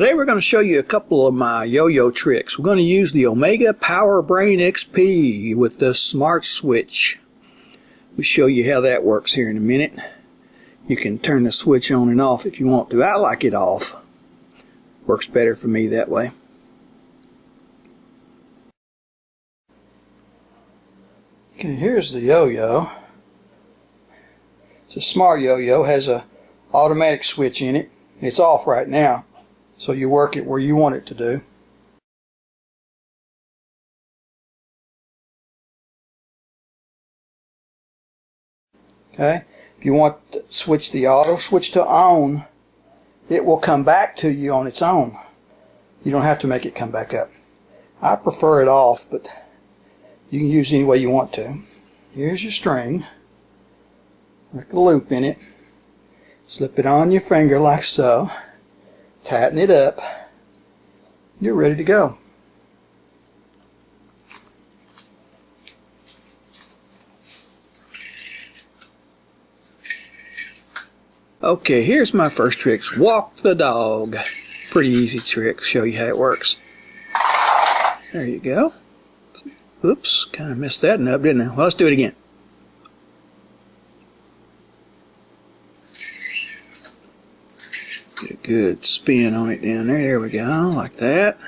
Today we're going to show you a couple of my yo-yo tricks. We're going to use the Yomega Power Brain XP with the smart switch. We'll show you how that works here in a minute. You can turn the switch on and off if you want to. I like it off. Works better for me that way. Okay, here's the yo-yo. It's a smart yo-yo, has a automatic switch in it. It's off right now, so you work it where you want it to do. Okay, if you want to switch the auto switch to on, it will come back to you on its own. You don't have to make it come back up. I prefer it off, but you can use it any way you want to. Here's your string, like a loop in it. Slip it on your finger like so. Tighten it up. You're ready to go. Okay, here's my first trick. Walk the dog. Pretty easy trick. Show you how it works. There you go. Oops, kind of messed that up, didn't I? Well, let's do it again. Get a good spin on it down there. There we go, like that.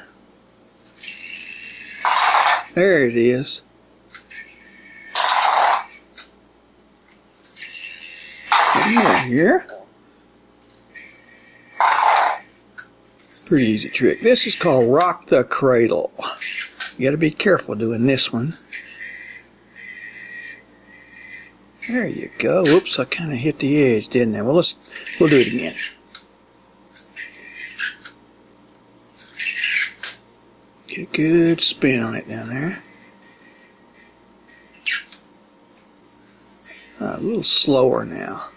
There it is. Here. Pretty easy trick. This is called rock the cradle. You got to be careful doing this one. There you go. Whoops, I kind of hit the edge, didn't I? Well, we'll do it again. Get a good spin on it down there. A little slower now.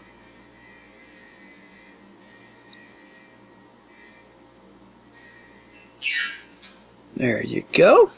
There you go.